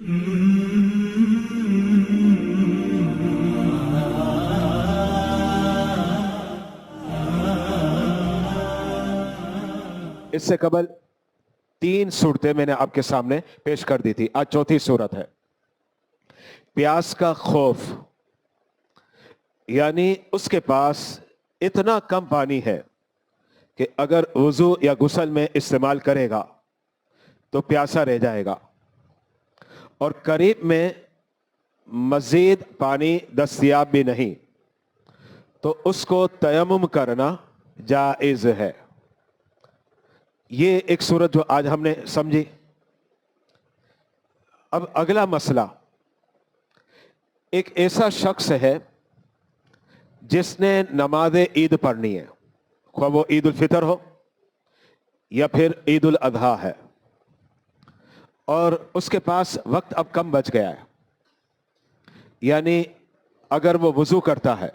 اس سے قبل 3 صورتیں میں نے آپ کے سامنے پیش کر دی تھی. آج چوتھی صورت ہے پیاس کا خوف. یعنی اس کے پاس اتنا کم پانی ہے کہ اگر وضو یا غسل میں استعمال کرے گا تو پیاسا رہ جائے گا، اور قریب میں مزید پانی دستیاب بھی نہیں، تو اس کو تیمم کرنا جائز ہے. یہ ایک صورت جو آج ہم نے سمجھی. اب اگلا مسئلہ، ایک ایسا شخص ہے جس نے نماز عید پڑھنی ہے، خواہ وہ عید الفطر ہو یا پھر عید الاضحیٰ ہے، اور اس کے پاس وقت اب کم بچ گیا ہے. یعنی اگر وہ وضو کرتا ہے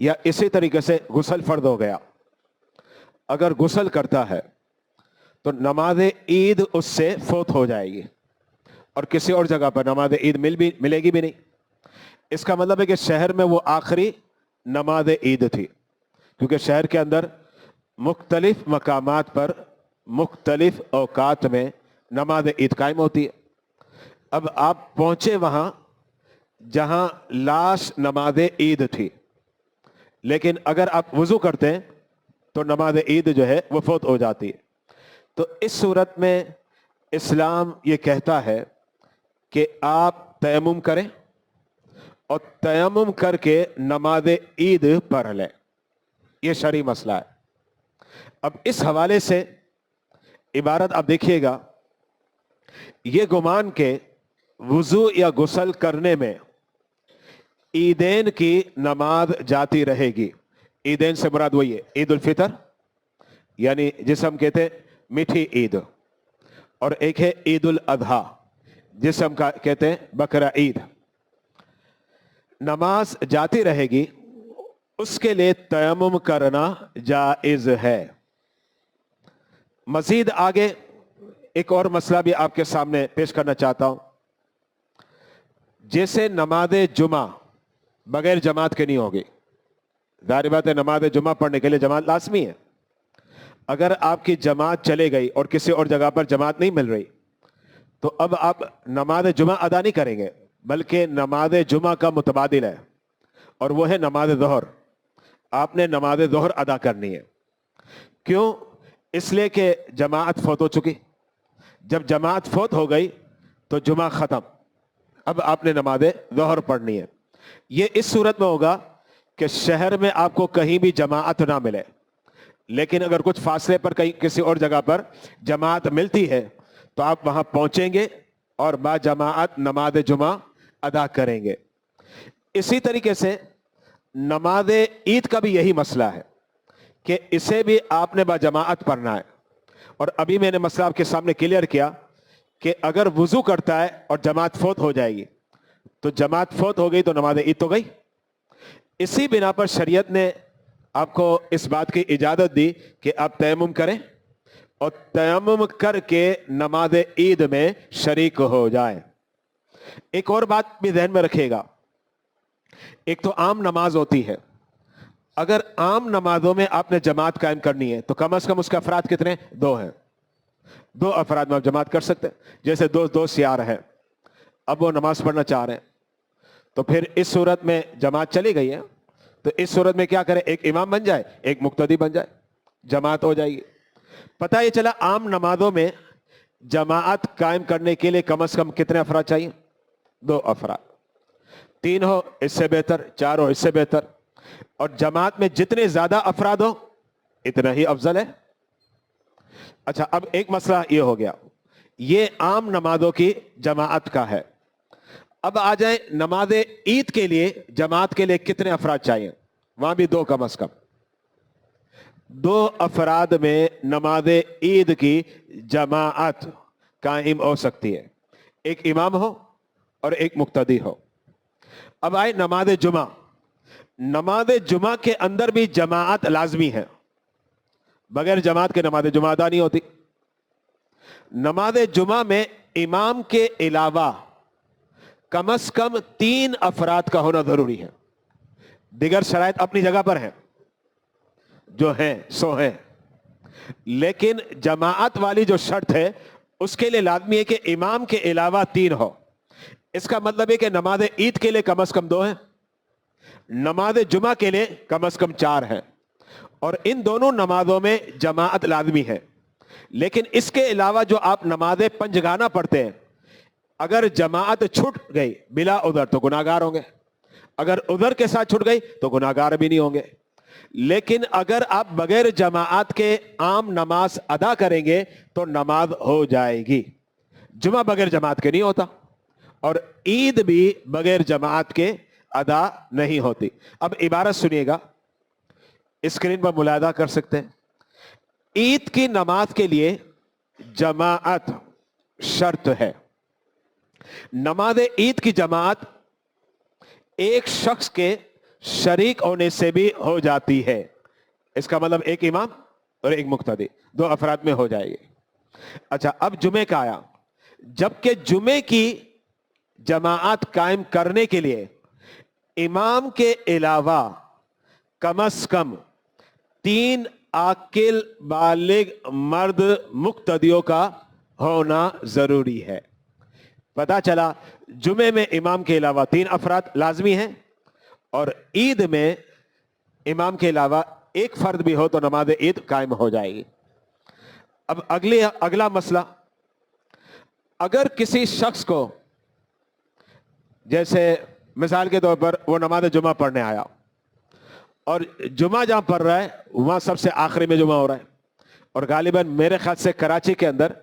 یا اسی طریقے سے غسل فرض ہو گیا، اگر غسل کرتا ہے تو نماز عید اس سے فوت ہو جائے گی، اور کسی اور جگہ پر نماز عید ملے گی بھی نہیں. اس کا مطلب ہے کہ شہر میں وہ آخری نماز عید تھی، کیونکہ شہر کے اندر مختلف مقامات پر مختلف اوقات میں نماز عید قائم ہوتی ہے. اب آپ پہنچے وہاں جہاں لاسٹ نماز عید تھی، لیکن اگر آپ وضو کرتے ہیں تو نماز عید جو ہے وہ فوت ہو جاتی ہے. تو اس صورت میں اسلام یہ کہتا ہے کہ آپ تیمم کریں اور تیمم کر کے نماز عید پڑھ لیں. یہ شرعی مسئلہ ہے. اب اس حوالے سے عبارت آپ دیکھیے گا، یہ گمان کہ وضو یا غسل کرنے میں عیدین کی نماز جاتی رہے گی. عیدین سے مراد وہی ہے عید الفطر، یعنی جسے ہم کہتے ہیں میٹھی عید، اور ایک ہے عید الاضحیٰ جسے ہم کہتے ہیں بقرہ عید. نماز جاتی رہے گی، اس کے لیے تیمم کرنا جائز ہے. مزید آگے ایک اور مسئلہ بھی آپ کے سامنے پیش کرنا چاہتا ہوں. جیسے نماز جمعہ بغیر جماعت کے نہیں ہوگی. ظاہر بات ہے نماز جمعہ پڑھنے کے لیے جماعت لازمی ہے. اگر آپ کی جماعت چلے گئی اور کسی اور جگہ پر جماعت نہیں مل رہی تو اب آپ نماز جمعہ ادا نہیں کریں گے، بلکہ نماز جمعہ کا متبادل ہے، اور وہ ہے نماز ظہر. آپ نے نماز ظہر ادا کرنی ہے. کیوں؟ اس لیے کہ جماعت فوت ہو چکی. جب جماعت فوت ہو گئی تو جمعہ ختم، اب آپ نے نماز ظہر پڑھنی ہے. یہ اس صورت میں ہوگا کہ شہر میں آپ کو کہیں بھی جماعت نہ ملے، لیکن اگر کچھ فاصلے پر کہیں کسی اور جگہ پر جماعت ملتی ہے تو آپ وہاں پہنچیں گے اور با جماعت نماز جمعہ ادا کریں گے. اسی طریقے سے نماز عید کا بھی یہی مسئلہ ہے کہ اسے بھی آپ نے با جماعت پڑھنا ہے. اور ابھی میں نے مسئلہ آپ کے سامنے کلیئر کیا کہ اگر وضو کرتا ہے اور جماعت فوت ہو جائے گی تو جماعت فوت ہو گئی تو نماز عید تو گئی. اسی بنا پر شریعت نے آپ کو اس بات کی اجازت دی کہ آپ تیمم کریں اور تیمم کر کے نماز عید میں شریک ہو جائیں. ایک اور بات بھی ذہن میں رکھیے گا، ایک تو عام نماز ہوتی ہے. اگر عام نمازوں میں آپ نے جماعت قائم کرنی ہے تو کم از کم اس کے افراد کتنے؟ 2 ہیں. 2 افراد میں آپ جماعت کر سکتے ہیں. جیسے دو سیار ہیں، اب وہ نماز پڑھنا چاہ رہے ہیں، تو پھر اس صورت میں جماعت چلی گئی ہے تو اس صورت میں کیا کرے؟ ایک امام بن جائے، ایک مقتدی بن جائے، جماعت ہو جائے گی. پتہ یہ چلا عام نمازوں میں جماعت قائم کرنے کے لیے کم از کم کتنے افراد چاہیے؟ 2 افراد. 3 ہو اس سے بہتر، 4 ہو اس سے بہتر، اور جماعت میں جتنے زیادہ افراد ہو اتنا ہی افضل ہے. اچھا، اب ایک مسئلہ یہ ہو گیا، یہ عام نمازوں کی جماعت کا ہے. اب آ جائیں نماز عید کے لیے، جماعت کے لیے کتنے افراد چاہیے؟ وہاں بھی 2 کم از کم. 2 افراد میں نماز عید کی جماعت قائم ہو سکتی ہے، ایک امام ہو اور ایک مقتدی ہو. اب آئے نماز جمعہ. نماز جمعہ کے اندر بھی جماعت لازمی ہے، بغیر جماعت کے نماز جمعہ ادا نہیں ہوتی. نماز جمعہ میں इमाम के अलावा कम से कम 3 अफराद का होना जरूरी है। दिगर शराइत अपनी जगह पर हैं, जो हैं सो हैं, लेकिन जमाअत वाली जो शर्त है उसके लिए लाजमी है कि इमाम के अलावा 3 हो। इसका मतलब है कि नमाज ईद के लिए कम से कम 2 हैं, नमाज जुमा के लिए कम से कम 4 हैं, और इन दोनों नमाजों में जमाअत लाजमी है। लेकिन इसके अलावा जो आप नमाज पंजगाना पढ़ते हैं, अगर जमाअत छूट गई बिला उधर तो गुनाहगार होंगे, अगर उधर के साथ छूट गई तो गुनाहगार भी नहीं होंगे। लेकिन अगर आप बगैर जमाअत के आम नमाज अदा करेंगे तो नमाज हो जाएगी। जुमा बगैर जमाअत के नहीं होता और ईद भी बगैर जमाअत के अदा नहीं होती। अब इबारत सुनिएगा, स्क्रीन पर मुलाहिजा कर सकते हैं। ईद की नमाज के लिए जमाअत शर्त है। नमाज ईद की जमाअत एक शख्स के शरीक होने से भी हो जाती है। इसका मतलब एक इमाम और एक मुक्तदी, 2 अफराद में हो जाएगी। अच्छा, अब जुमे का आया, जबकि जुमे की जमाअत कायम करने के लिए इमाम के अलावा कम से कम 3 आकिल बालिग मर्द मुक्तदियों का होना जरूरी है। पता चला जुमे में इमाम के अलावा 3 अफराद लाजमी हैं और ईद में इमाम के अलावा एक फर्द भी हो तो नमाज ईद कायम हो जाएगी। अब अगला मसला, अगर किसी शख्स को, जैसे मिसाल के तौर पर वो नमाज जुमा पढ़ने आया और जुमा जहां पढ़ रहा है वहां सबसे आखिरी में जुमा हो रहा है, और गालिबन मेरे ख्याल से कराची के अंदर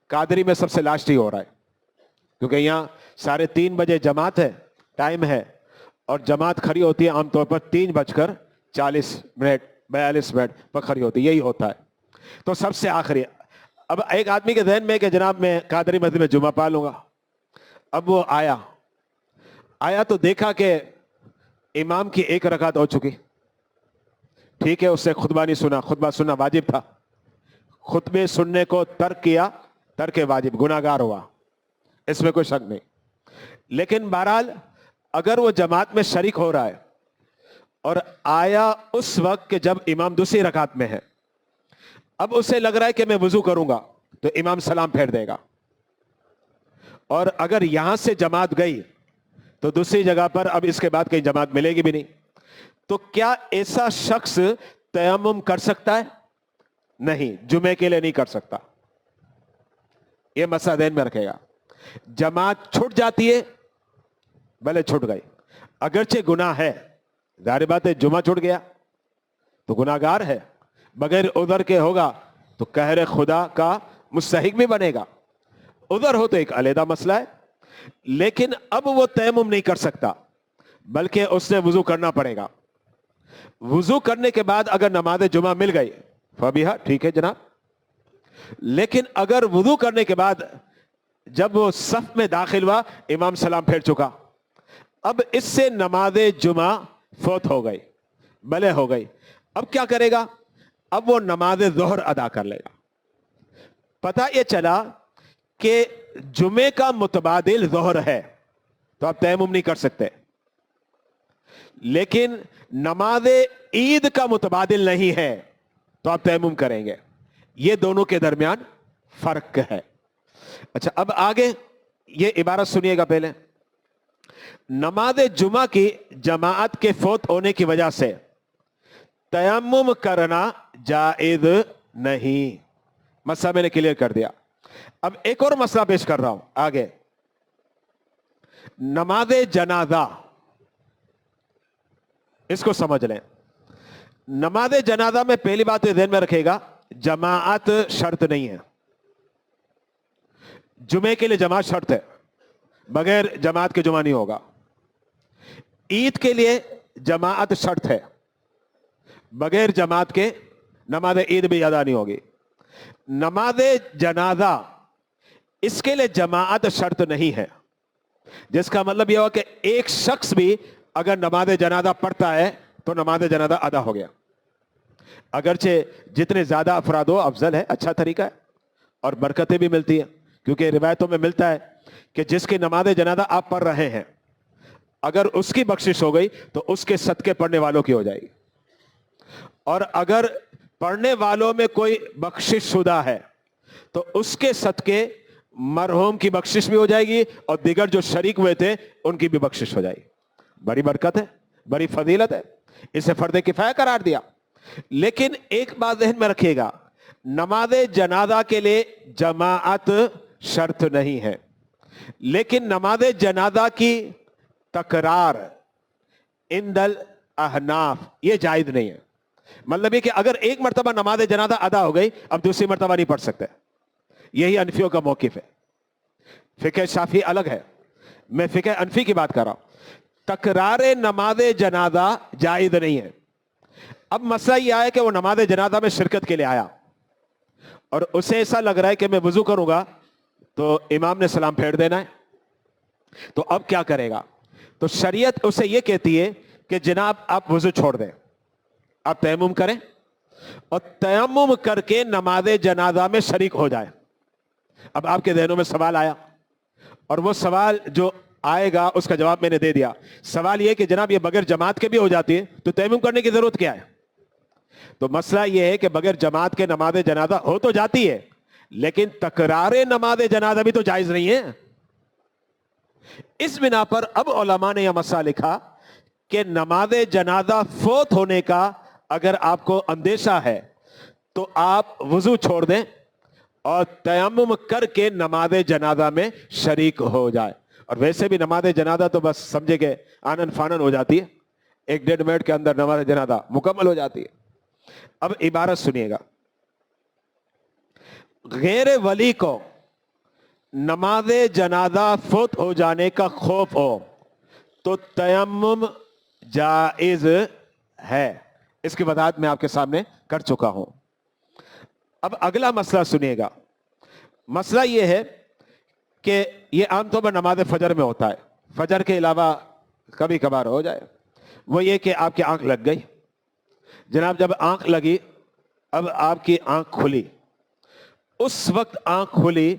कादरी में सबसे लास्ट ही हो रहा है, क्योंकि यहाँ 3:30 बजे जमात है, टाइम है, और जमात खड़ी होती है आमतौर पर 3:40 मिनट 42 मिनट पर खड़ी होती है, यही होता है, तो सबसे आखिरी। अब एक आदमी के ذہن में कि जनाब मैं कादरी मस्जिद में जुमा पा लूंगा। अब वो आया तो देखा कि इमाम की 1 रकात हो चुकी। ठीक है, उससे खुतबा नहीं सुना, खुतबा सुनना वाजिब था, खुतबे सुनने को तर्क किया, तर्क वाजिब, गुनाहगार हुआ, इसमें कोई शक नहीं। लेकिन बहरहाल अगर वो जमात में शरीक हो रहा है और आया उस वक्त कि जब इमाम दूसरी रकात में है, अब उसे लग रहा है कि मैं वुजू करूंगा, तो इमाम सलाम फेर देगा, और अगर यहां से जमात गई तो दूसरी जगह पर अब इसके बाद कहीं जमात मिलेगी भी नहीं। तो क्या ऐसा शख्स तयम्मुम कर सकता है? नहीं, जुमे के लिए नहीं कर सकता। यह मसला ध्यान में रखेगा। जमात छूट जाती है, भले छूट गई, अगरचे गुनाह है, जाहिर बात है जुमा छूट गया तो गुनाहगार है, बगैर उधर के होगा तो कहर खुदा का मुस्तहिक भी बनेगा। उधर हो तो एक अलहदा मसला है, लेकिन अब वो तयम्मुम नहीं कर सकता, बल्कि उसने वुजू करना पड़ेगा। वुजू करने के बाद अगर नमाज जुमा मिल गई फबिहा, ठीक है जनाब। लेकिन अगर वुजू करने के बाद जब वो सफ में दाखिल हुआ, इमाम सलाम फेर चुका, अब इससे नमाज जुमा फौत हो गई, भले हो गई, अब क्या करेगा? अब वो नमाज ज़ोहर अदा कर लेगा। पता ये चला कि जुमे का मुतबादिल ज़ोहर है, तो आप तयम्मुम नहीं कर सकते, लेकिन नमाज ईद का मुतबादिल नहीं है तो आप तयम्मुम करेंगे। ये दोनों के दरमियान फर्क है। अच्छा, अब आगे ये इबारत सुनिएगा पहले। नमाज जुमा की जमाअत के फौत होने की वजह से तयम्मुम करना जायज नहीं। मसला मैंने क्लियर कर दिया। अब एक और मसला पेश कर रहा हूं आगे। नमाज जनाजा, इसको समझ लें। नमाज जनाजा में पहली बात ध्यान में रखेगा, जमाअत शर्त नहीं है। जुमे के लिए जमात शर्त है, बगैर जमात के जुमा नहीं होगा। ईद के लिए जमात शर्त है, बगैर जमात के नमाज ईद भी अदा नहीं होगी। नमाज जनाजा, इसके लिए जमात शर्त नहीं है, जिसका मतलब यह हो कि एक शख्स भी अगर नमाज जनाजा पढ़ता है तो नमाज जनाजा अदा हो गया। अगरचे जितने ज्यादा अफराद हो अफजल है, अच्छा तरीका है और बरकतें भी मिलती है। क्योंकि रिवायतों में मिलता है कि जिसकी नमाज जनाजा आप पढ़ रहे हैं, अगर उसकी बख्शिश हो गई तो उसके सदके पढ़ने वालों की हो जाएगी, और अगर पढ़ने वालों में कोई बख्शिश शुदा है तो उसके सदके मरहूम की बख्शिश भी हो जाएगी और दिगर जो शरीक हुए थे उनकी भी बख्शिश हो जाएगी। बड़ी बरकत है, बड़ी फजीलत है, इसे फर्द किफाया करार दिया। लेकिन एक बात ज़हन में रखिएगा, नमाज जनाजा के लिए जमाअत शर्त नहीं है, लेकिन नमाज जनाजा की तकरार इंदल अहनाफ ये जायज नहीं है। मतलब ये कि अगर एक मरतबा नमाज जनाजा अदा हो गई, अब दूसरी मरतबा नहीं पढ़ सकते। यही अनफियों का मौकिफ है। फिक़ह शाफी अलग है, मैं फिक़ह अनफी की बात कर रहा हूं। तकरार नमाज जनाजा जायज नहीं है। अब मसला यह आया कि वो नमाज जनाजा में शिरकत के लिए आया और उसे ऐसा लग रहा है कि मैं वुजू करूंगा तो इमाम ने सलाम फेर देना है, तो अब क्या करेगा? तो शरीयत उसे यह कहती है कि जनाब आप वुजू छोड़ दें, आप तयम्मुम करें और तयम्मुम करके नमाज जनाजा में शरीक हो जाए। अब आपके ज़हनों में सवाल आया और वो सवाल जो आएगा उसका जवाब मैंने दे दिया। सवाल यह कि जनाब ये बगैर जमात के भी हो जाती है तो तयम्मुम करने की जरूरत क्या है? तो मसला यह है कि बगैर जमात के नमाज जनाजा हो तो जाती है, लेकिन तकरार नमाज जनाजा भी तो जायज नहीं है। इस बिना पर अब उलमा ने यह मसला लिखा कि नमाज जनाजा फोत होने का अगर आपको अंदेशा है तो आप वुजू छोड़ दें और तयम्मुम करके नमाज जनाजा में शरीक हो जाए। और वैसे भी नमाज जनाजा तो बस समझे कि आनन फानन हो जाती है, 1-1.5 मिनट के अंदर नमाज जनाजा मुकम्मल हो जाती है। अब इबारत सुनिएगा, गैर वली को नमाज जनाजा फौत हो जाने का खौफ हो तो तयम्मुम जायज है। इसकी वजाहत मैं आपके सामने कर चुका हूं। अब अगला मसला सुनिएगा। मसला यह है कि यह आमतौर पर नमाज फजर में होता है, फजर के अलावा कभी कभार हो जाए। वो ये कि आपकी आंख लग गई, जनाब जब आंख लगी, अब आपकी आंख खुली, उस वक्त आंख खुली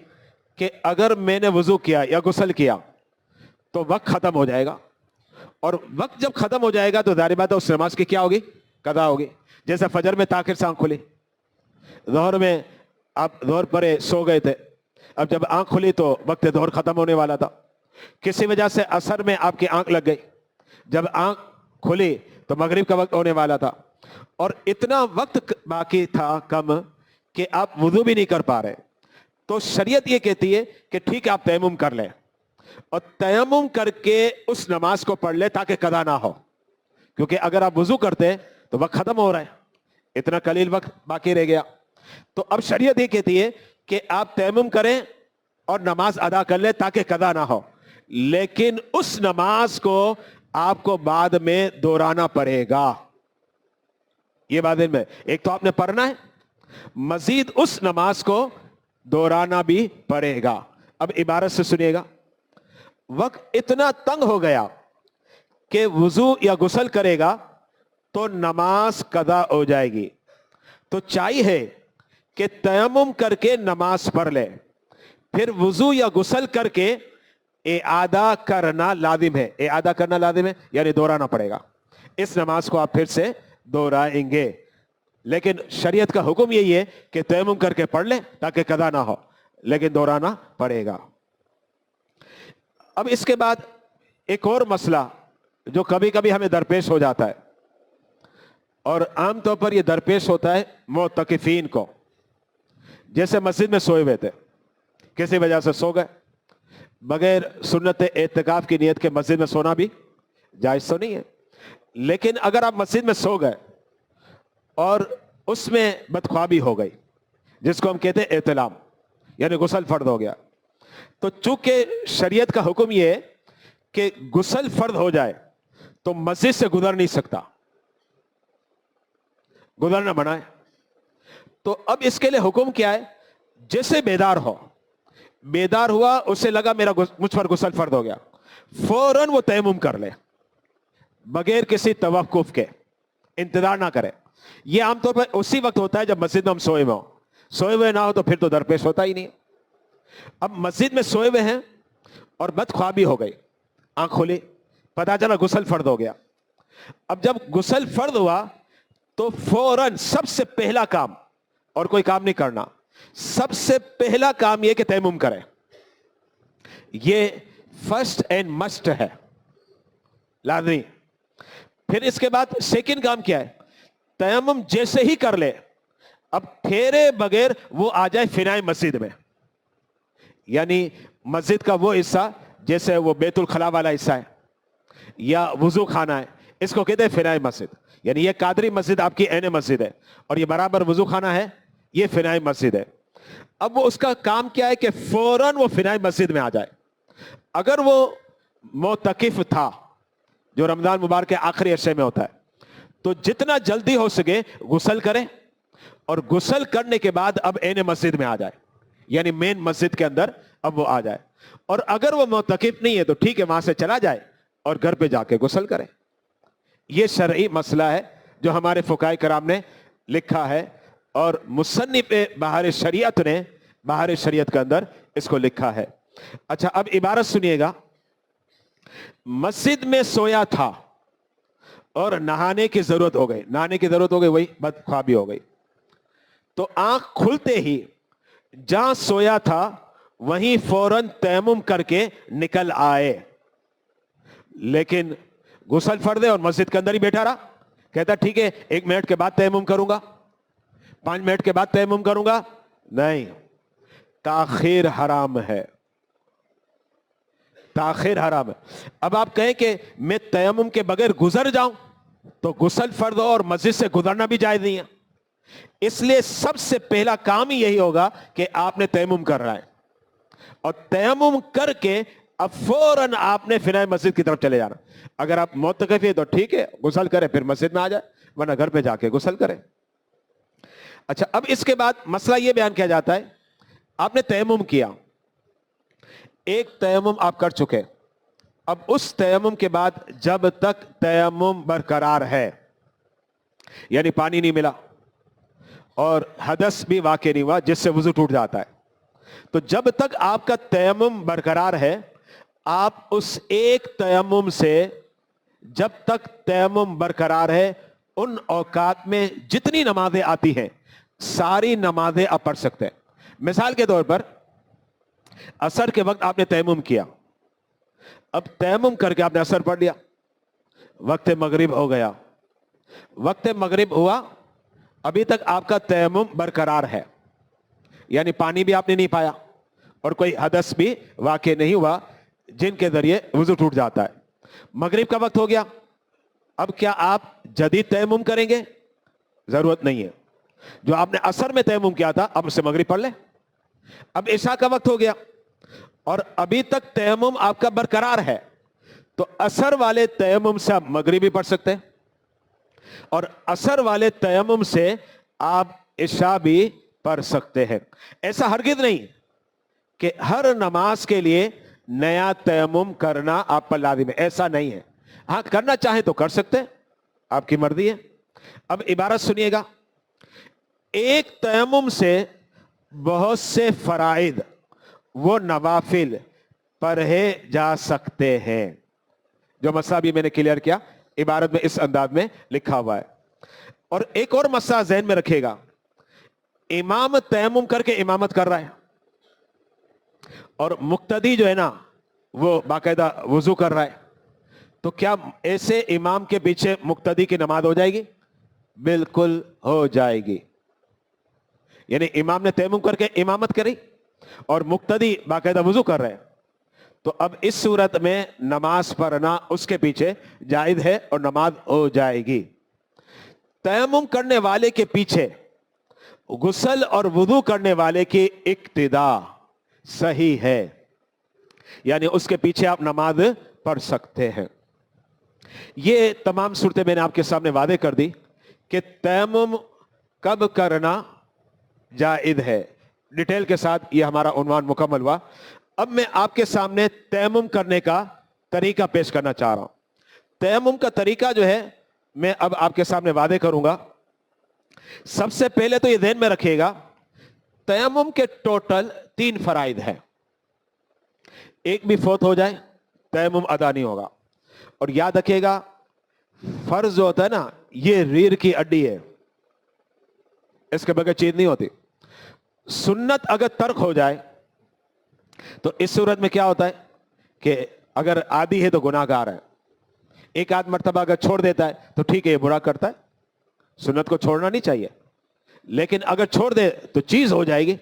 कि अगर मैंने वुजू किया या गुस्ल किया तो वक्त खत्म हो जाएगा, और वक्त जब खत्म हो जाएगा तो जाहिर बात है उस नमाज की क्या होगी? कदा होगी। जैसे फजर में ताखिर से आंख खुली, ज़ोहर में आप ज़ोहर परे सो गए थे, अब जब आंख खुली तो वक्त ज़ोहर खत्म होने वाला था। किसी वजह से असर में आपकी आंख लग गई, जब आंख खुली तो मगरिब का वक्त होने वाला था, और इतना वक्त बाकी था कम कि आप वुजू भी नहीं कर पा रहे। तो शरीयत ये कहती है कि ठीक है आप तयम्मुम कर लें और तयम्मुम करके उस नमाज को पढ़ ले ताकि कदा ना हो, क्योंकि अगर आप वुजू करते हैं तो वक्त खत्म हो रहा है, इतना कलील वक्त बाकी रह गया। तो अब शरीयत ये कहती है कि आप तयम्मुम करें और नमाज अदा कर ले ताकि कदा ना हो, लेकिन उस नमाज को आपको बाद में दोहराना पड़ेगा। ये बात में एक तो आपने पढ़ना है, मजीद उस नमाज को दोहराना भी पड़ेगा। अब इबारत से सुनिएगा, वक्त इतना तंग हो गया कि वुजू या गुस्ल करेगा तो नमाज कदा हो जाएगी, तो चाहिए कि तयम्मुम करके नमाज पढ़ ले, फिर वुजू या गुस्ल करके इआदा करना लाजिम है। इआदा करना लाजिम है यानी दोहराना पड़ेगा। इस नमाज को आप फिर से दोहराएंगे, लेकिन शरीयत का हुक्म यही है कि तयम्मुम करके पढ़ ले ताकि कदा ना हो, लेकिन दोहराना पड़ेगा। अब इसके बाद एक और मसला जो कभी कभी हमें दरपेश हो जाता है, और आमतौर पर यह दरपेश होता है मुतकिफीन को। जैसे मस्जिद में सोए हुए थे, किसी वजह से सो गए, बगैर सुन्नत एतकाफ की नियत के मस्जिद में सोना भी जायज तो नहीं है, लेकिन अगर आप मस्जिद में सो गए और उसमें बदख्वाबी हो गई, जिसको हम कहते हैं एहतिलाम, यानी गुस्ल फर्द हो गया, तो चूंकि शरीयत का हुक्म यह है कि गुस्ल फर्द हो जाए तो मस्जिद से गुजर नहीं सकता, गुजरना मना है। तो अब इसके लिए हुक्म क्या है? जैसे बेदार हो, बेदार हुआ, उसे लगा मेरा मुझ पर गुस्ल फर्द हो गया, फौरन वो तयम्मुम कर ले बगैर किसी तवक्कुफ के, इंतजार ना करे। ये आमतौर पर उसी वक्त होता है जब मस्जिद में हम सोए हुए हो, सोए हुए ना हो तो फिर तो दरपेश होता ही नहीं। اب مسجد میں سوئے ہوئے ہیں اور بدخوابی ہو گئی, آنکھ کھولی, پتا چلا غسل فرض ہو گیا. اب جب غسل فرض ہوا تو فوراً سب سے پہلا کام, اور کوئی کام نہیں کرنا, سب سے پہلا کام یہ کہ تیمم کریں. یہ فرسٹ اینڈ مسٹ ہے, لازمی. پھر اس کے بعد سیکنڈ کام کیا ہے, تیمم جیسے ہی کر لے اب پھیرے بغیر وہ آ جائے فنائے مسجد میں. یعنی مسجد کا وہ حصہ جیسے وہ بیت الخلا والا حصہ ہے یا وضو خانہ ہے, اس کو کہتے ہیں فنائے مسجد. یعنی یہ قادری مسجد آپ کی عین مسجد ہے اور یہ برابر وضو خانہ ہے, یہ فنائے مسجد ہے. اب وہ اس کا کام کیا ہے کہ فوراً وہ فنائے مسجد میں آ جائے. اگر وہ معتکف تھا, جو رمضان مبارک کے آخری عرصے میں ہوتا ہے, تو جتنا جلدی ہو سکے غسل کرے اور غسل کرنے کے بعد اب عین مسجد میں آ جائے, یعنی مین مسجد کے اندر اب وہ آ جائے. اور اگر وہ معتکف نہیں ہے تو ٹھیک ہے, وہاں سے چلا جائے اور گھر پہ جا کے غسل کرے. یہ شرعی مسئلہ ہے جو ہمارے فقہائے کرام نے لکھا ہے اور مصنف بہار شریعت نے بہار شریعت کے اندر اس کو لکھا ہے. اچھا اب عبارت سنیے گا. مسجد میں سویا تھا اور نہانے کی ضرورت ہو گئی, نہانے کی ضرورت ہو گئی, وہی بدخوابی ہو گئی. تو آنکھ کھلتے ہی جہاں سویا تھا وہیں فوراً تیمم کر کے نکل آئے. لیکن غسل فرض ہے اور مسجد کے اندر ہی بیٹھا رہا, کہتا ٹھیک ہے 1 منٹ کے بعد تیمم کروں گا, 5 منٹ کے بعد تیمم کروں گا. نہیں, تاخیر حرام ہے, تاخیر حرام ہے. اب آپ کہیں کہ میں تیمم کے بغیر گزر جاؤں تو غسل فرض ہو اور مسجد سے گزرنا بھی جائز نہیں ہے. اس لیے سب سے پہلا کام ہی یہی ہوگا کہ آپ نے تیمم کر رہا ہے, اور تیمم کر کے اب فوراً آپ نے فنائے مسجد کی طرف چلے جانا. اگر آپ معتکف ہے تو ٹھیک ہے غسل کرے پھر مسجد میں آ جائے, ورنہ گھر پہ جا کے غسل کرے. اچھا اب اس کے بعد مسئلہ یہ بیان کیا جاتا ہے, آپ نے تیمم کیا, ایک تیمم آپ کر چکے, اب اس تیمم کے بعد جب تک تیمم برقرار ہے, یعنی پانی نہیں ملا اور حدث بھی واقع نہیں ہوا جس سے وضو ٹوٹ جاتا ہے, تو جب تک آپ کا تیمم برقرار ہے آپ اس ایک تیمم سے جب تک تیمم برقرار ہے ان اوقات میں جتنی نمازیں آتی ہیں ساری نمازیں آپ پڑھ سکتے ہیں. مثال کے طور پر عصر کے وقت آپ نے تیمم کیا, اب تیمم کر کے آپ نے عصر پڑھ لیا, وقت مغرب ہو گیا, وقت مغرب ہوا ابھی تک آپ کا تیمم برقرار ہے, یعنی پانی بھی آپ نے نہیں پایا اور کوئی حدث بھی واقع نہیں ہوا جن کے ذریعے وضو ٹوٹ جاتا ہے. مغرب کا وقت ہو گیا, اب کیا آپ جدید تیمم کریں گے؟ ضرورت نہیں ہے. جو آپ نے عصر میں تیمم کیا تھا اب اسے مغرب پڑھ لیں. اب عشاء کا وقت ہو گیا اور ابھی تک تیمم آپ کا برقرار ہے, تو عصر والے تیمم سے آپ مغرب بھی پڑھ سکتے ہیں اور عصر والے تیمم سے آپ عشاء بھی پڑھ سکتے ہیں. ایسا ہرگز نہیں کہ ہر نماز کے لیے نیا تیمم کرنا آپ پر لازم ہے, ایسا نہیں ہے. ہاں کرنا چاہیں تو کر سکتے ہیں, آپ کی مرضی ہے. اب عبارت سنیے گا, ایک تیمم سے بہت سے فرائض وہ نوافل پڑھے جا سکتے ہیں. جو مسئلہ بھی میں نے کلیئر کیا عبارت میں اس انداز میں لکھا ہوا ہے. اور ایک اور مسئلہ ذہن میں رکھے گا, امام تیمم کر کے امامت کر رہا ہے اور مقتدی جو ہے نا وہ باقاعدہ وضو کر رہا ہے, تو کیا ایسے امام کے پیچھے مقتدی کی نماز ہو جائے گی؟ بالکل ہو جائے گی. یعنی امام نے تیمم کر کے امامت کری اور مقتدی باقاعدہ وضو کر رہے ہیں, تو اب اس صورت میں نماز پڑھنا اس کے پیچھے جائز ہے اور نماز ہو جائے گی. تیمم کرنے والے کے پیچھے غسل اور وضو کرنے والے کی اقتدا صحیح ہے, یعنی اس کے پیچھے آپ نماز پڑھ سکتے ہیں. یہ تمام صورتیں میں نے آپ کے سامنے واضح کر دی کہ تیمم کب کرنا جائز ہے. ڈیٹیل کے ساتھ یہ ہمارا عنوان مکمل ہوا. اب میں آپ کے سامنے تیمم کرنے کا طریقہ پیش کرنا چاہ رہا ہوں. تیمم کا طریقہ جو ہے میں اب آپ کے سامنے واضح کروں گا. سب سے پہلے تو یہ ذہن میں رکھیے گا तयम्मुम के टोटल 3 फराइद हैं। एक भी फौत हो जाए तयम्मुम अदा नहीं होगा। और याद रखिएगा, फर्ज जो होता है ना, ये रीढ़ की हड्डी है, इसके बगैर चीज नहीं होती। सुन्नत अगर तर्क हो जाए तो इस सूरत में क्या होता है कि अगर आदी है तो गुनाहगार है। एक आध मर्तबा अगर छोड़ देता है तो ठीक है, ये बुरा करता है, सुन्नत को छोड़ना नहीं चाहिए। लेकिन अगर छोड़ दे तो चीज हो जाएगी,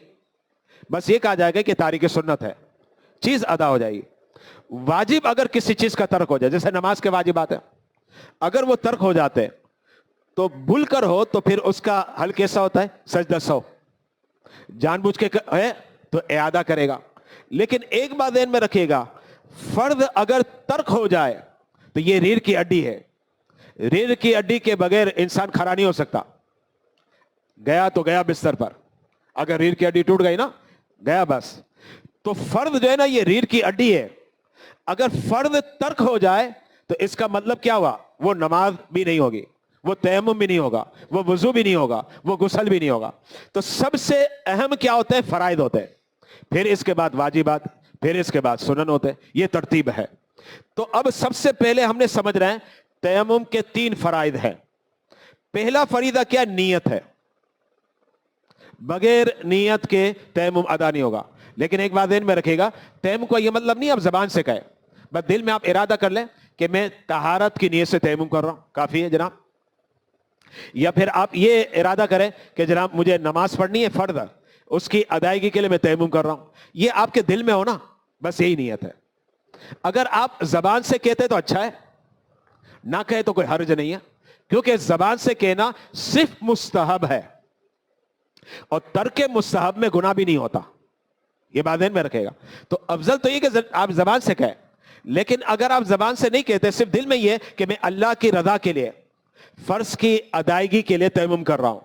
बस ये कहा जाएगा कि तारीक सुन्नत है, चीज अदा हो जाएगी। वाजिब अगर किसी चीज का तर्क हो जाए, जैसे नमाज के वाजिबात है, अगर वो तर्क हो जाते हैं तो भूल कर हो तो फिर उसका हल कैसा होता है? सजदा सौ। जानबूझ के है तो इआदा करेगा। लेकिन एक बात ध्यान में रखिएगा, फर्द अगर तर्क हो जाए तो ये रीढ़ की हड्डी है, रीढ़ की हड्डी के बगैर इंसान खड़ा नहीं हो सकता। गया तो गया बिस्तर पर, अगर रीढ़ की हड्डी टूट गई ना, गया बस। तो फर्द जो है ना, ये रीढ़ की हड्डी है। अगर फर्द तर्क हो जाए तो इसका मतलब क्या हुआ? वो नमाज भी नहीं होगी, वो तयम्मुम भी नहीं होगा, वो वुजू भी नहीं होगा, वो गुस्ल भी नहीं होगा। तो सबसे अहम क्या होता है? फराइद होते हैं, फिर इसके बाद वाजिबात, फिर इसके बाद सुनन होते हैं। ये तरतीब है। तो अब सबसे पहले हमने समझ रहे हैं तयम्मुम के 3 फराइद हैं। पहला फरीदा क्या? नीयत है। बगैर नीयत के तयम्मुम अदा नहीं होगा। लेकिन एक बात ध्यान में रखिएगा, तयम्मुम का यह मतलब नहीं आप जबान से कहें, बस दिल में आप इरादा कर लें कि मैं तहारत की नीयत से तयम्मुम कर रहा हूं, काफी है जनाब। या फिर आप ये इरादा करें कि जनाब मुझे नमाज पढ़नी है फर्द, उसकी अदायगी के लिए मैं तयम्मुम कर रहा हूं। ये आपके दिल में हो ना, बस यही नीयत है। अगर आप जबान से कहते तो अच्छा है, ना कहे तो कोई हर्ज नहीं है, क्योंकि जबान से कहना सिर्फ मुस्तहब है और तर्के मुस्तहब में गुनाह भी नहीं होता। ये बात ध्यान में रखेगा। तो अफजल तो ये कि आप जबान से कहें, लेकिन अगर आप जबान से नहीं कहते, सिर्फ दिल में ये कि मैं अल्लाह की रजा के लिए, फर्ज की अदायगी के लिए तयम्मुम कर रहा हूं,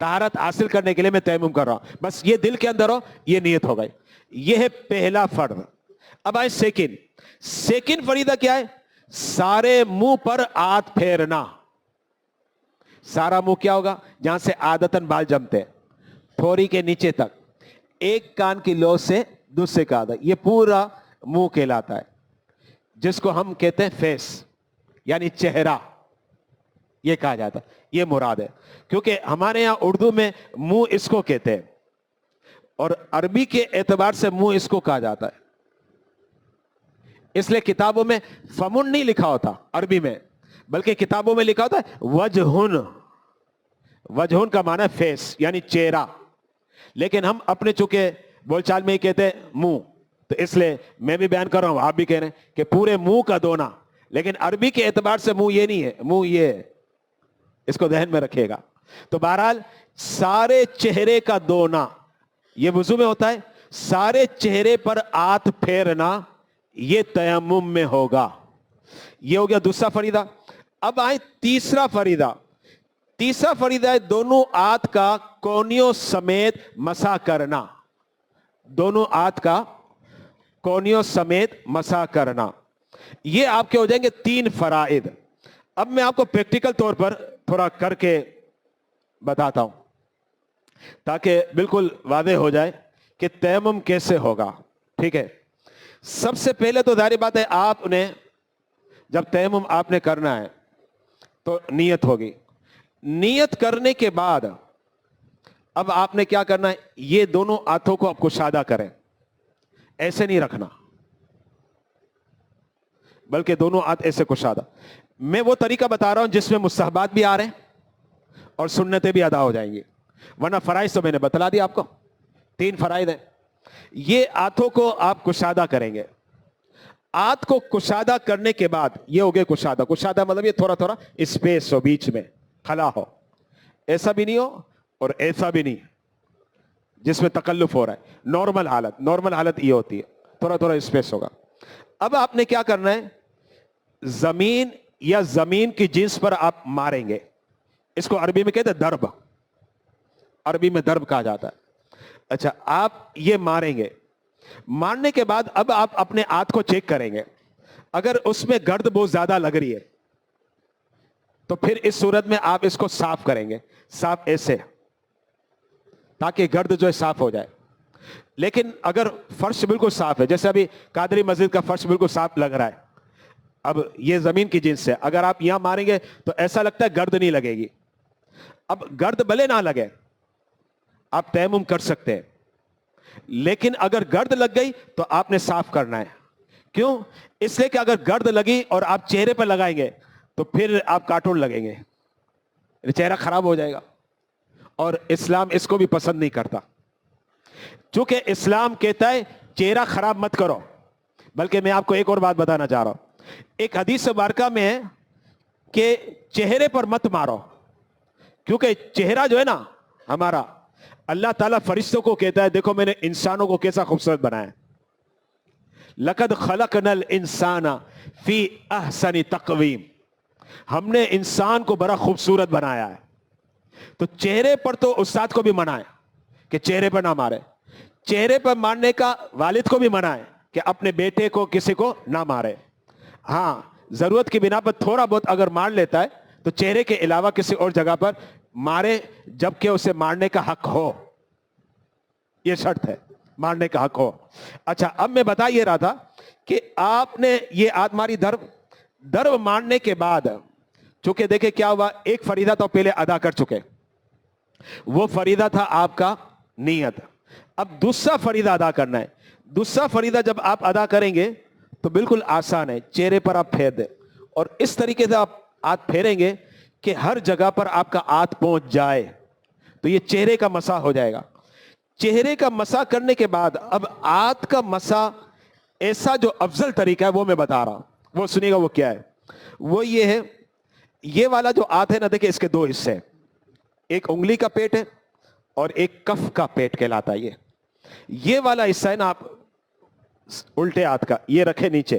तहारत हासिल करने के लिए मैं तयम्मुम कर रहा हूं, बस ये दिल के अंदर हो, ये नियत हो गई। ये है पहला फर्ज। अब आए सेकंड फरीदा क्या है? सारे मुंह पर हाथ फेरना। सारा मुंह क्या होगा? जहां से आदतन बाल जमते हैं, ठोरी के नीचे तक, एक कान की लो से दूसरे का आधा, ये पूरा मुंह कहलाता है, जिसको हम कहते हैं फेस, यानी चेहरा, ये कहा जाता है। ये मुराद है, क्योंकि हमारे यहां उर्दू में मुंह इसको कहते हैं और अरबी के एतबार से मुंह इसको कहा जाता है। इसलिए किताबों में फमुन नहीं लिखा होता अरबी में, बल्कि किताबों में लिखा होता है वजहुन। वजहुन का माना है फेस, यानी चेहरा। लेकिन हम अपने चूंकि बोलचाल में ही कहते हैं मुंह, तो इसलिए मैं भी बयान कर रहा हूं, आप भी कह रहे हैं कि पूरे मुंह का दोना। लेकिन अरबी के एतबार से मुंह ये नहीं है, मुंह ये है, इसको ध्यान में रखिएगा। तो बहरहाल सारे चेहरे का दोना ये वुजू में होता है, सारे चेहरे पर हाथ फेरना ये तयम्मुम में होगा। ये हो गया दूसरा फरीदा। अब आए तीसरा फरीदा। तीसरा फरीदा है दोनों हाथ का कोनियों समेत मसा करना। दोनों हाथ का कोनियों समेत मसा करना, ये आपके हो जाएंगे 3 फराइद। अब मैं आपको प्रैक्टिकल तौर पर थोड़ा करके बताता हूं, ताकि बिल्कुल वादे हो जाए कि तयम्मुम कैसे होगा। ठीक है, सबसे पहले तो जाहिर बात है, आपने जब तयम्मुम आपने करना है तो नियत होगी। नियत करने के बाद अब आपने क्या करना है? ये दोनों हाथों को आप कुशादा करें, ऐसे नहीं रखना, बल्कि दोनों हाथ ऐसे कुशादा। मैं वो तरीका बता रहा हूं जिसमें मुस्तहबात भी आ रहे हैं और सुन्नतें भी अदा हो जाएंगी, वरना फराइज तो मैंने बतला दिया आपको। 3 फराइज हैं। ये हाथों को आप कुशादा करेंगे। हाथ को कुशादा करने के बाद ये हो गए कुशादा। कुशादा मतलब ये थोड़ा थोड़ा स्पेस हो, बीच में खला हो, ऐसा भी नहीं हो और ऐसा भी नहीं जिसमें तकल्लुफ हो रहा है। नॉर्मल हालत ये होती है, थोड़ा थोड़ा स्पेस होगा। अब आपने क्या करना है? जमीन या जमीन की जिन्स पर आप मारेंगे। इसको अरबी में कहते हैं दर्ब, अरबी में दर्ब कहा जाता है। अच्छा, आप ये मारेंगे। मारने के बाद अब आप अपने हाथ को चेक करेंगे। अगर उसमें गर्द बहुत ज्यादा लग रही है तो फिर इस सूरत में आप इसको साफ करेंगे। साफ ऐसे, تاکہ گرد جو ہے صاف ہو جائے. لیکن اگر فرش بالکل صاف ہے, جیسے ابھی قادری مسجد کا فرش بالکل صاف لگ رہا ہے, اب یہ زمین کی جنس ہے, اگر آپ یہاں ماریں گے تو ایسا لگتا ہے گرد نہیں لگے گی. اب گرد بھلے نہ لگے, آپ تیمم کر سکتے ہیں, لیکن اگر گرد لگ گئی تو آپ نے صاف کرنا ہے. کیوں؟ اس لیے کہ اگر گرد لگی اور آپ چہرے پر لگائیں گے تو پھر آپ کارٹون لگیں گے, چہرہ خراب ہو جائے گا, اور اسلام اس کو بھی پسند نہیں کرتا. چونکہ اسلام کہتا ہے چہرہ خراب مت کرو. بلکہ میں آپ کو ایک اور بات بتانا چاہ رہا ہوں. ایک حدیث مبارکہ میں ہے کہ چہرے پر مت مارو, کیونکہ چہرہ جو ہے نا ہمارا, اللہ تعالیٰ فرشتوں کو کہتا ہے دیکھو میں نے انسانوں کو کیسا خوبصورت بنایا, لقد خلقنا الانسان فی احسن تقویم, ہم نے انسان کو بڑا خوبصورت بنایا ہے. تو چہرے پر تو استاد کو بھی منع ہے کہ چہرے پر نہ مارے, چہرے پر مارنے کا والد کو بھی منع ہے کہ اپنے بیٹے کو کسی کو نہ مارے. ہاں ضرورت کی بنا پر تھوڑا بہت اگر مار لیتا ہے تو چہرے کے علاوہ کسی اور جگہ پر مارے, جبکہ اسے مارنے کا حق ہو. یہ شرط ہے, مارنے کا حق ہو. اچھا, اب میں بتا یہ رہا تھا کہ آپ نے یہ آدھ ماری درب مارنے کے بعد, چونکہ دیکھیں کیا ہوا, ایک فریضہ تو پہلے ادا کر چکے, وہ فریضہ تھا آپ کا نیت. اب دوسرا فریضہ ادا کرنا ہے. دوسرا فریضہ جب آپ ادا کریں گے تو بالکل آسان ہے, چہرے پر آپ پھیر دیں, اور اس طریقے سے آپ ہاتھ پھیریں گے کہ ہر جگہ پر آپ کا ہاتھ پہنچ جائے, تو یہ چہرے کا مسح ہو جائے گا. چہرے کا مسح کرنے کے بعد اب ہاتھ کا مسح ایسا جو افضل طریقہ ہے وہ میں بتا رہا ہوں, وہ سنیے گا. وہ کیا ہے؟ وہ یہ ہے, یہ والا جو ہاتھ ہے نا, دیکھیں اس کے دو حصے ہیں, ایک انگلی کا پیٹ ہے اور ایک کف کا پیٹ کہلاتا ہے. یہ والا حصہ ہے نا, آپ الٹے ہاتھ کا یہ رکھے نیچے.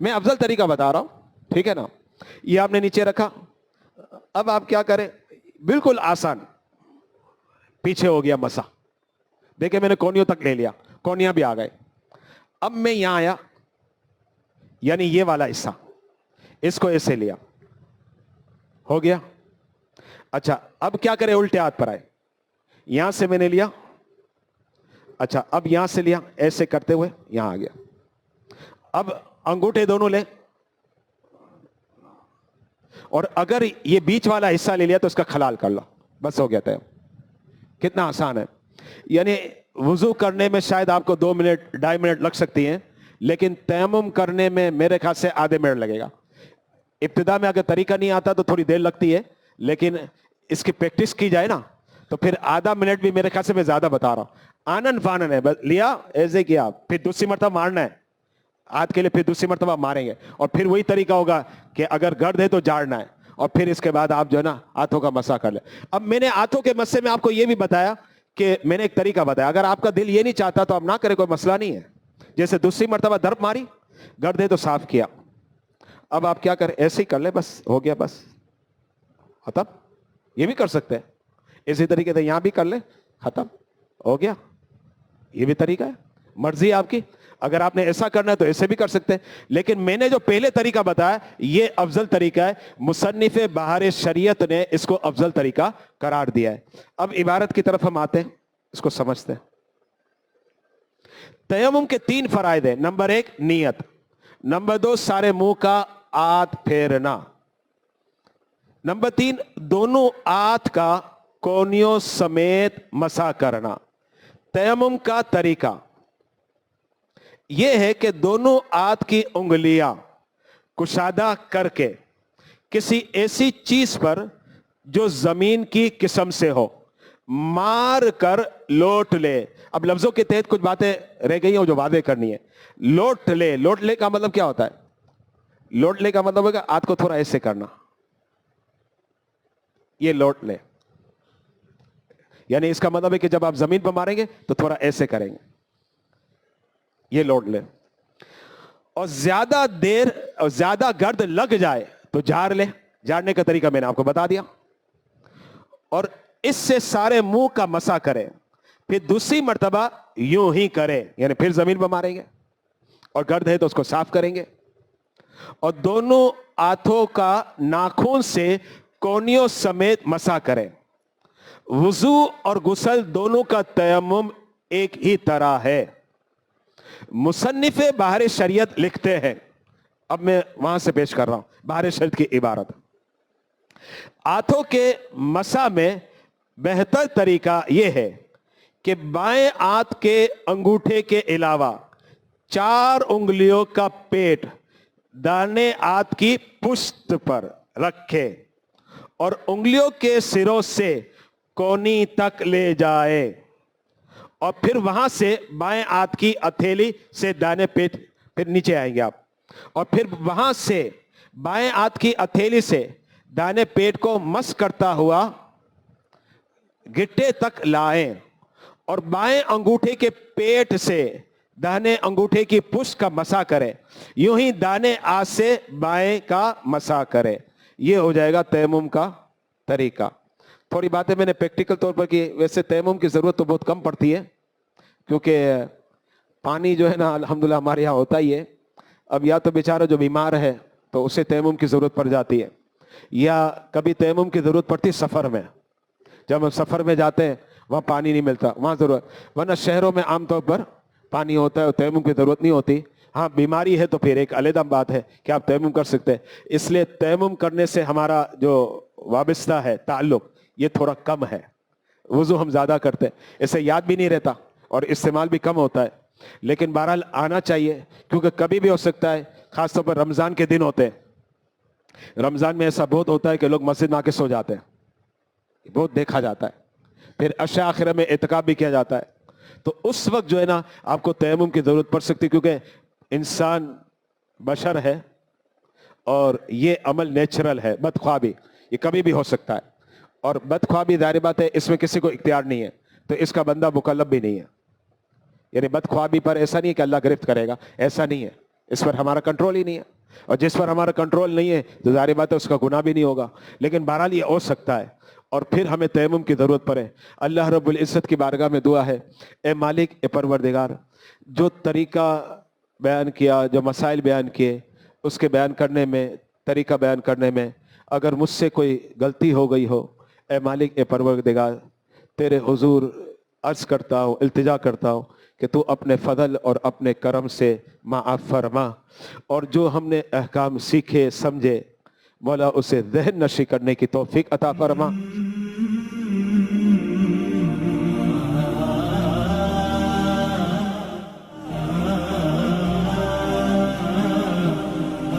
میں افضل طریقہ بتا رہا ہوں, ٹھیک ہے نا. یہ آپ نے نیچے رکھا. اب آپ کیا کریں, بالکل آسان, پیچھے ہو گیا مسا. دیکھیں میں نے کونیوں تک لے لیا, کونیاں بھی آ گئے. اب میں یہاں آیا, یعنی یہ والا حصہ, اس کو ایسے لیا, ہو گیا. اچھا, اب کیا کریں, الٹے ہاتھ پر آئے. یہاں سے میں نے لیا, اچھا اب یہاں سے لیا, ایسے کرتے ہوئے یہاں آ گیا. اب انگوٹھے دونوں لے, اور اگر یہ بیچ والا حصہ لے لیا تو اس کا خلال کر لو, بس ہو گیا تھا. کتنا آسان ہے. یعنی وضو کرنے میں شاید آپ کو 2 منٹ 2.5 منٹ لگ سکتی ہیں, لیکن تیمم کرنے میں میرے خیال سے آدھے منٹ لگے گا. ابتدا میں اگر طریقہ نہیں آتا تو تھوڑی دیر لگتی ہے, لیکن اس کی پریکٹس کی جائے نا تو پھر آدھا منٹ بھی میرے خیال سے میں زیادہ بتا رہا ہوں. آنن فانن ہے, بس لیا ایسے کیا, پھر دوسری مرتبہ مارنا ہے ہاتھ کے لیے, پھر دوسری مرتبہ ماریں گے, اور پھر وہی طریقہ ہوگا کہ اگر گرد ہے تو جاڑنا ہے, اور پھر اس کے بعد آپ جو ہے نا ہاتھوں کا مسح کر لیں. اب میں نے ہاتھوں کے مسے میں آپ کو یہ بھی بتایا کہ میں نے ایک طریقہ بتایا, اگر آپ کا دل یہ نہیں چاہتا تو آپ نہ کریں, کوئی مسئلہ نہیں ہے. جیسے دوسری مرتبہ درب ماری, گرد ہے تو صاف کیا. اب آپ کیا کریں, ایسے ہی کر لیں, بس ہو گیا, بس ختم. یہ بھی کر سکتے ہیں اسی طریقے سے, یہاں بھی کر لیں, ختم ہو گیا. یہ بھی طریقہ ہے, مرضی آپ کی. اگر آپ نے ایسا کرنا ہے تو ایسے بھی کر سکتے ہیں, لیکن میں نے جو پہلے طریقہ بتایا یہ افضل طریقہ ہے. مصنف بہار شریعت نے اس کو افضل طریقہ قرار دیا ہے. اب عبارت کی طرف ہم آتے ہیں, اس کو سمجھتے ہیں. تیمم کے 3 فرائض ہیں. نمبر 1 نیت, نمبر 2 سارے منہ کا ہاتھ پھیرنا, نمبر 3 دونوں ہاتھ کا کونیوں سمیت مسح کرنا. تیمم کا طریقہ یہ ہے کہ دونوں ہاتھ کی انگلیاں کشادہ کر کے کسی ایسی چیز پر جو زمین کی قسم سے ہو مار کر لوٹ لے. اب لفظوں کے تحت کچھ باتیں رہ گئی ہیں جو واضح کرنی ہے. لوٹ لے, لوٹ لے کا مطلب کیا ہوتا ہے؟ لوٹ لے کا مطلب ہوگا ہاتھ کو تھوڑا ایسے کرنا, یہ لوٹ لے. یعنی اس کا مطلب ہے کہ جب آپ زمین پر ماریں گے تو تھوڑا ایسے کریں گے, یہ لوٹ لے. اور زیادہ دیر اور زیادہ گرد لگ جائے تو جھاڑ لے. جھاڑنے کا طریقہ میں نے آپ کو بتا دیا. اور اس سے سارے منہ کا مسح کرے, پھر دوسری مرتبہ یوں ہی کرے, یعنی پھر زمین پر ماریں گے اور گرد ہے تو اس کو صاف کریں گے, اور دونوں ہاتھوں کا ناخن سے کونیوں سمیت مسح کریں. वजू और गुसल दोनों का तयम्मुम एक ही तरह है। मुसन्निफ बाहर शरीयत लिखते हैं, अब मैं वहां से पेश कर रहा हूं बाहर शरीयत की इबारत। हाथों के मसा में बेहतर तरीका यह है कि बाएं हाथ के अंगूठे के अलावा 4 उंगलियों का पेट दाहिने हाथ की पुश्त पर रखे और उंगलियों के सिरों से कोनी तक ले जाए और फिर वहां से बाएं हाथ की हथेली से दाहिने पेट, फिर नीचे आएंगे आप, और फिर वहां से बाएं हाथ की हथेली से दाहिने पेट को मस करता हुआ गिट्टे तक लाएं और बाएं अंगूठे के पेट से दाहिने अंगूठे की पुष्ट का मसा करें। यूं ही दाहिने हाथ से बाएं का मसा करें। यह हो जाएगा तयम्मुम का तरीका। थोड़ी बातें मैंने प्रैक्टिकल तौर पर की। वैसे तयम्मुम की जरूरत तो बहुत कम पड़ती है क्योंकि पानी जो है ना अल्हम्दुलिल्लाह हमारे यहाँ होता ही है। अब या तो बेचारा जो बीमार है तो उसे तयम्मुम की जरूरत पड़ जाती है, या कभी तयम्मुम की जरूरत पड़ती है सफर में। जब हम सफर में जाते हैं वहाँ पानी नहीं मिलता, वहाँ जरूरत, वरना शहरों में आमतौर पर पानी होता है और तयम्मुम की जरूरत नहीं होती। हाँ बीमारी है तो फिर एक अलग बात है कि आप तयम्मुम कर सकते हैं। इसलिए तयम्मुम करने से हमारा जो वाबस्ता है ताल्लुक ये थोड़ा कम है। वुज़ू हम ज़्यादा करते हैं, इससे याद भी नहीं रहता और इस्तेमाल भी कम होता है। लेकिन बहरहाल आना चाहिए क्योंकि कभी भी हो सकता है, ख़ासतौर पर रमज़ान के दिन होते हैं। रमज़ान में ऐसा बहुत होता है कि लोग मस्जिद में आके सो जाते हैं, बहुत देखा जाता है। फिर अशा आखिर में एतकाब भी किया जाता है, तो उस वक्त जो है ना आपको तयम्मुम की ज़रूरत पड़ सकती है क्योंकि इंसान बशर है और ये अमल नेचुरल है। बदख्वाबी ये कभी भी हो सकता है और बदख्वाबी ज़ाहिर बात है इसमें किसी को इख्तियार नहीं है, तो इसका बंदा मुकल्लफ भी नहीं है। यानी बदख्वाबी पर ऐसा नहीं है कि अल्लाह गिरफ्त करेगा, ऐसा नहीं है, इस पर हमारा कंट्रोल ही नहीं है। और जिस पर हमारा कंट्रोल नहीं है तो ज़ाहिर बात है उसका गुनाह भी नहीं होगा। लेकिन बहरहाल ये हो सकता है और फिर हमें तयम्मुम की ज़रूरत पड़े। अल्लाह रब्बुल इज़्ज़त की बारगाह में दुआ है, ए मालिक ए परवरदिगार, जो तरीका बयान किया, जो मसाइल बयान किए, उसके बयान करने में, तरीका बयान करने में अगर मुझसे कोई गलती हो गई हो, ए मालिक ए परवरदिगार तेरे हुजूर अर्ज़ करता हूँ, इल्तिजा करता हूँ कि तू अपने फ़ज़ल और अपने करम से माफ़ फरमा, और जो हमने अहकाम सीखे समझे मौला उसे ज़हन नशी करने की तौफीक अता फरमा।